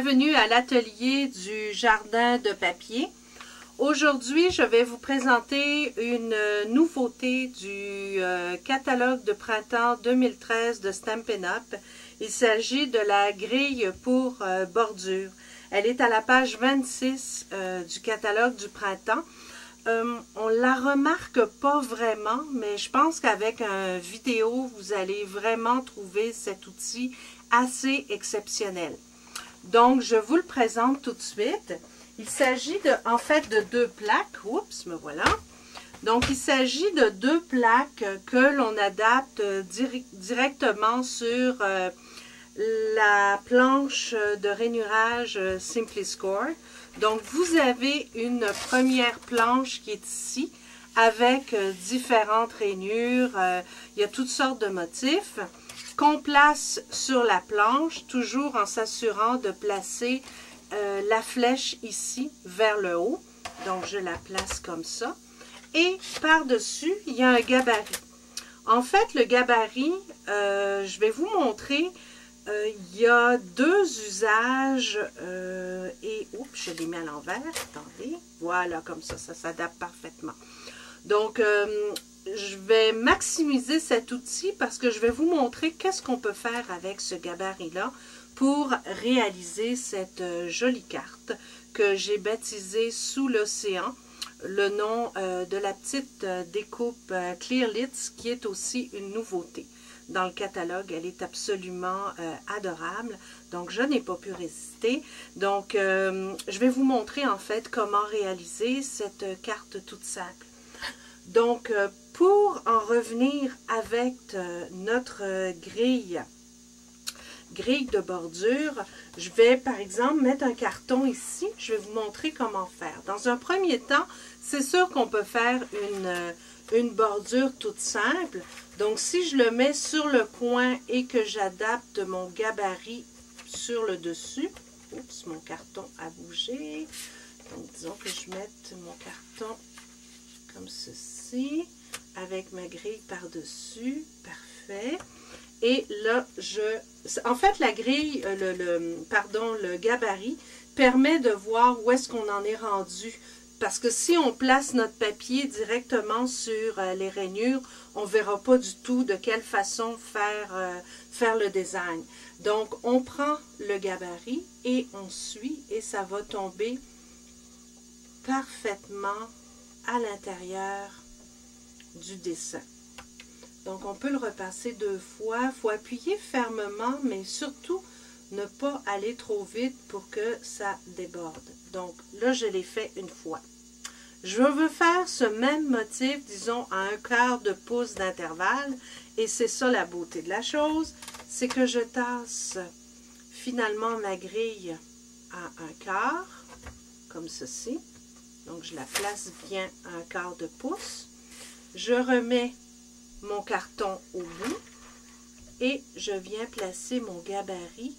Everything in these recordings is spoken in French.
Bienvenue à l'atelier du jardin de papier. Aujourd'hui, je vais vous présenter une nouveauté du catalogue de printemps 2013 de Stampin' Up. Il s'agit de la grille pour bordure. Elle est à la page 26 du catalogue du printemps. On la remarque pas vraiment, mais je pense qu'avec une vidéo, vous allez vraiment trouver cet outil assez exceptionnel. Donc, je vous le présente tout de suite. Il s'agit en fait de deux plaques. Oups, me voilà. Donc, il s'agit de deux plaques que l'on adapte directement sur la planche de rainurage Simpli-Score. Donc, vous avez une première planche qui est ici avec différentes rainures. Il y a toutes sortes de motifs qu'on place sur la planche, toujours en s'assurant de placer la flèche ici vers le haut. Donc, je la place comme ça. Et par-dessus, il y a un gabarit. En fait, le gabarit, je vais vous montrer, il y a deux usages et... Oups, je l'ai mis à l'envers. Attendez. Voilà, comme ça s'adapte parfaitement. Donc, je vais maximiser cet outil parce que je vais vous montrer qu'est-ce qu'on peut faire avec ce gabarit-là pour réaliser cette jolie carte que j'ai baptisée Sous l'océan, le nom de la petite découpe Clear Lids qui est aussi une nouveauté dans le catalogue. Elle est absolument adorable, donc je n'ai pas pu résister. Donc, je vais vous montrer en fait comment réaliser cette carte toute simple. Donc, pour en revenir avec notre grille de bordure, je vais par exemple mettre un carton ici. Je vais vous montrer comment faire. Dans un premier temps, c'est sûr qu'on peut faire une bordure toute simple. Donc, si je le mets sur le coin et que j'adapte mon gabarit sur le dessus, oups, mon carton a bougé. Donc, disons que je mette mon carton comme ceci, avec ma grille par-dessus, parfait. Et là, en fait, la grille, le gabarit permet de voir où est-ce qu'on en est rendu. Parce que si on place notre papier directement sur les rainures, on ne verra pas du tout de quelle façon faire le design. Donc, on prend le gabarit et on suit et ça va tomber parfaitement à l'intérieur du dessin. Donc, on peut le repasser deux fois. Il faut appuyer fermement, mais surtout ne pas aller trop vite pour que ça déborde. Donc, là, je l'ai fait une fois. Je veux faire ce même motif, disons, à 1/4 de pouce d'intervalle. Et c'est ça la beauté de la chose, c'est que je tasse finalement ma grille à 1/4, comme ceci. Donc, je la place bien à 1/4 de pouce. Je remets mon carton au bout et je viens placer mon gabarit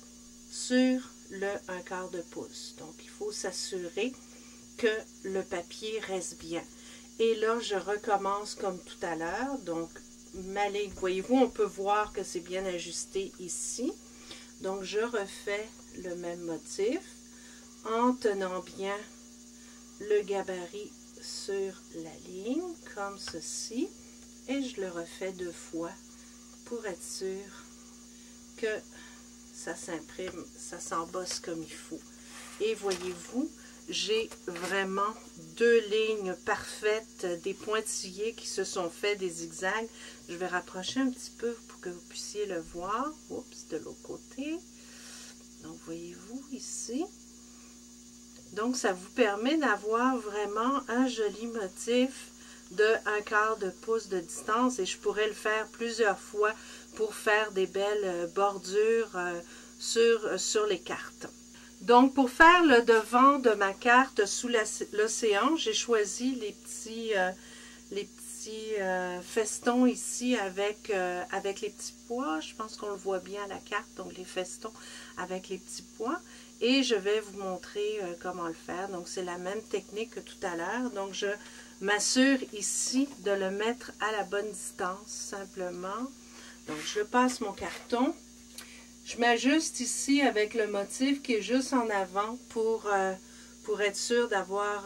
sur le 1/4 de pouce. Donc, il faut s'assurer que le papier reste bien. Et là, je recommence comme tout à l'heure. Donc, ma ligne, voyez-vous, on peut voir que c'est bien ajusté ici. Donc, je refais le même motif en tenant bien le gabarit sur la ligne, comme ceci, et je le refais deux fois pour être sûr que ça s'imprime, ça s'embosse comme il faut. Et voyez-vous, j'ai vraiment deux lignes parfaites, des pointillés qui se sont faits, des zigzags. Je vais rapprocher un petit peu pour que vous puissiez le voir. Oups, de l'autre côté. Donc, voyez-vous ici. Donc, ça vous permet d'avoir vraiment un joli motif de 1/4 de pouce de distance et je pourrais le faire plusieurs fois pour faire des belles bordures sur les cartes. Donc, pour faire le devant de ma carte sous l'océan, j'ai choisi les petits festons ici avec les petits pois. Je pense qu'on le voit bien à la carte, donc les festons avec les petits pois. Et je vais vous montrer comment le faire. Donc, c'est la même technique que tout à l'heure. Donc, je m'assure ici de le mettre à la bonne distance, simplement. Donc, je passe mon carton. Je m'ajuste ici avec le motif qui est juste en avant pour être sûr d'avoir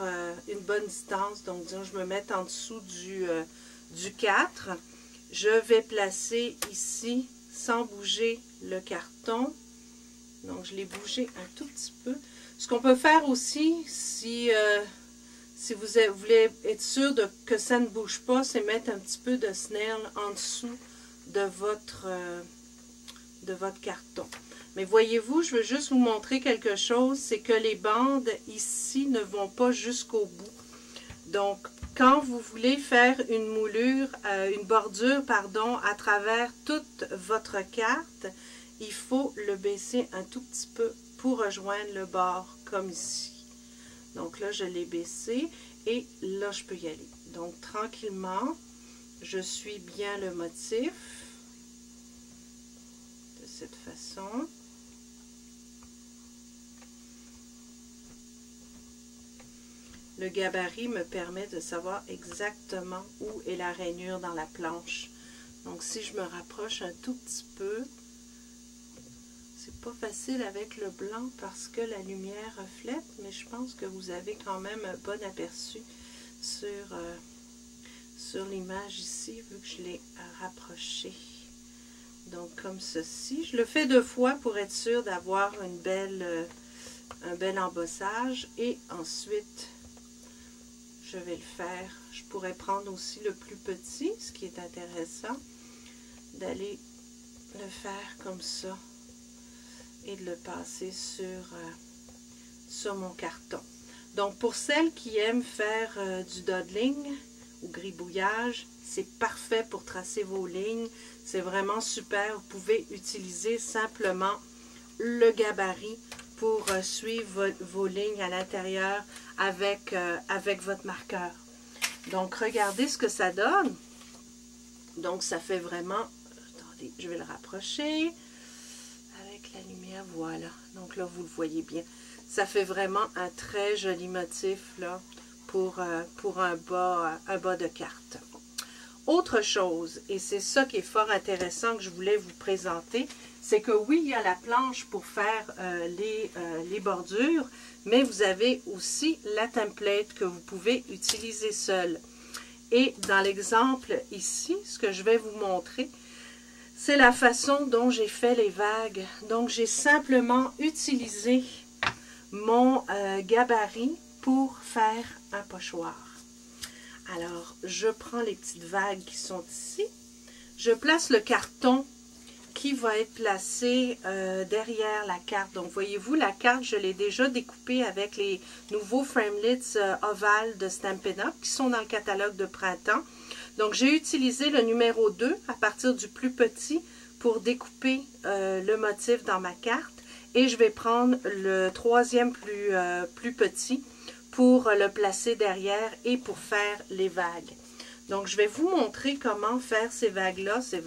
une bonne distance. Donc, disons, je me mets en dessous du 4. Je vais placer ici, sans bouger le carton. Donc, je l'ai bougé un tout petit peu. Ce qu'on peut faire aussi, si vous voulez être sûr que ça ne bouge pas, c'est mettre un petit peu de snail en dessous de votre carton. Mais voyez-vous, je veux juste vous montrer quelque chose, c'est que les bandes ici ne vont pas jusqu'au bout. Donc, quand vous voulez faire une moulure, une bordure, pardon, à travers toute votre carte, il faut le baisser un tout petit peu pour rejoindre le bord, comme ici. Donc là, je l'ai baissé et là, je peux y aller. Donc, tranquillement, je suis bien le motif de cette façon. Le gabarit me permet de savoir exactement où est la rainure dans la planche. Donc, si je me rapproche un tout petit peu, c'est pas facile avec le blanc parce que la lumière reflète, mais je pense que vous avez quand même un bon aperçu sur l'image ici, vu que je l'ai rapproché. Donc, comme ceci. Je le fais 2 fois pour être sûr d'avoir un bel embossage. Et ensuite, je vais le faire. Je pourrais prendre aussi le plus petit, ce qui est intéressant, d'aller le faire comme ça et de le passer sur mon carton. Donc, pour celles qui aiment faire du dawdling ou gribouillage, c'est parfait pour tracer vos lignes. C'est vraiment super. Vous pouvez utiliser simplement le gabarit pour suivre vos lignes à l'intérieur avec votre marqueur. Donc, regardez ce que ça donne. Donc, ça fait vraiment... Attendez, je vais le rapprocher avec la lumière. Voilà. Donc là, vous le voyez bien. Ça fait vraiment un très joli motif là pour un bas de carte. Autre chose, et c'est ça qui est fort intéressant que je voulais vous présenter, c'est que oui, il y a la planche pour faire les bordures, mais vous avez aussi la template que vous pouvez utiliser seule. Et dans l'exemple ici, ce que je vais vous montrer, c'est la façon dont j'ai fait les vagues. Donc, j'ai simplement utilisé mon gabarit pour faire un pochoir. Alors, je prends les petites vagues qui sont ici. Je place le carton qui va être placé derrière la carte. Donc, voyez-vous, la carte, je l'ai déjà découpée avec les nouveaux framelits ovales de Stampin' Up qui sont dans le catalogue de printemps. Donc, j'ai utilisé le numéro 2 à partir du plus petit pour découper le motif dans ma carte. Et je vais prendre le 3e plus petit pour le placer derrière et pour faire les vagues. Donc, je vais vous montrer comment faire ces vagues-là. C'est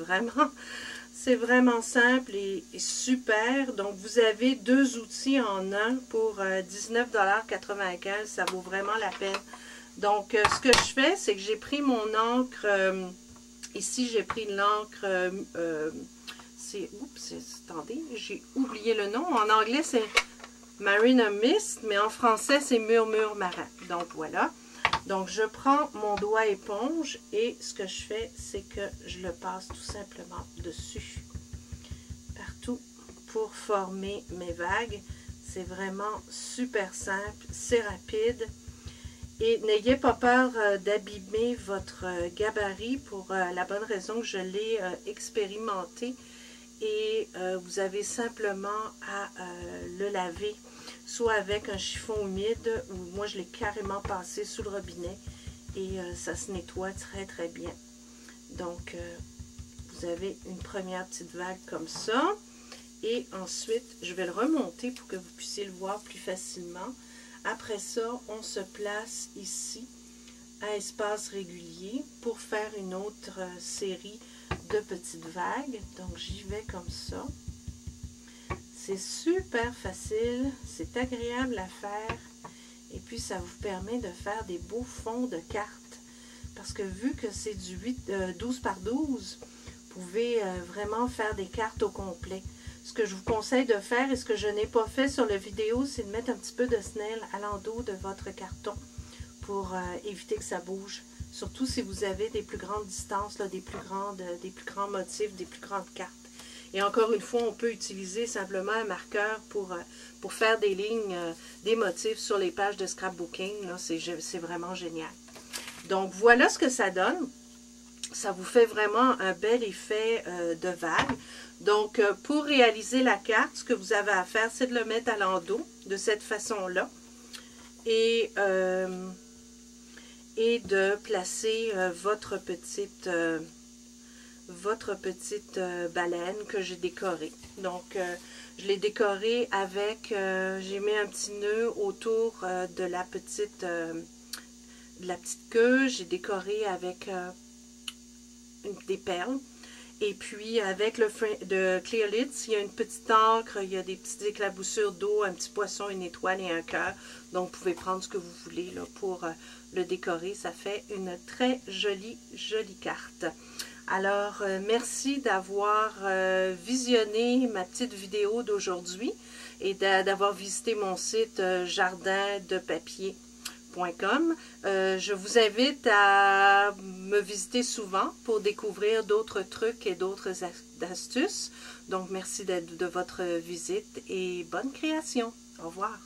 vraiment simple et super. Donc, vous avez 2 outils en un pour 19,95 $. Ça vaut vraiment la peine. Donc, ce que je fais, c'est que j'ai pris mon encre. Ici, j'ai pris l'encre... attendez, j'ai oublié le nom. En anglais, c'est Marina Mist, mais en français, c'est Murmure marin. Donc, voilà. Donc, je prends mon doigt éponge et ce que je fais, c'est que je le passe tout simplement dessus. Partout pour former mes vagues. C'est vraiment super simple, c'est rapide. Et n'ayez pas peur d'abîmer votre gabarit pour la bonne raison que je l'ai expérimenté. Et vous avez simplement à le laver, soit avec un chiffon humide, ou moi je l'ai carrément passé sous le robinet et ça se nettoie très très bien. Donc vous avez une première petite vague comme ça et ensuite je vais le remonter pour que vous puissiez le voir plus facilement. Après ça, on se place ici à espace régulier pour faire une autre série de petites vagues. Donc j'y vais comme ça. C'est super facile, c'est agréable à faire et puis ça vous permet de faire des beaux fonds de cartes parce que vu que c'est du 12 par 12, vous pouvez vraiment faire des cartes au complet. ce que je vous conseille de faire et ce que je n'ai pas fait sur la vidéo, c'est de mettre un petit peu de snail à l'endos de votre carton pour éviter que ça bouge. Surtout si vous avez des plus grandes distances, là, des plus grands motifs, des plus grandes cartes. Et encore une fois, on peut utiliser simplement un marqueur pour faire des lignes, des motifs sur les pages de scrapbooking. C'est vraiment génial. Donc, voilà ce que ça donne. Ça vous fait vraiment un bel effet de vague. Donc, pour réaliser la carte, ce que vous avez à faire, c'est de le mettre à l'endos de cette façon-là. Et de placer votre petite baleine que j'ai décorée. Donc, je l'ai décorée avec, j'ai mis un petit nœud autour de la petite queue. J'ai décoré avec des perles. Et puis, avec le Clear Lids, il y a une petite encre, il y a des petites éclaboussures d'eau, un petit poisson, une étoile et un cœur. Donc, vous pouvez prendre ce que vous voulez là, pour le décorer. Ça fait une très jolie carte. Alors, merci d'avoir visionné ma petite vidéo d'aujourd'hui et d'avoir visité mon site jardindepapier.com. Je vous invite à me visiter souvent pour découvrir d'autres trucs et d'autres astuces. Donc, merci de votre visite et bonne création. Au revoir.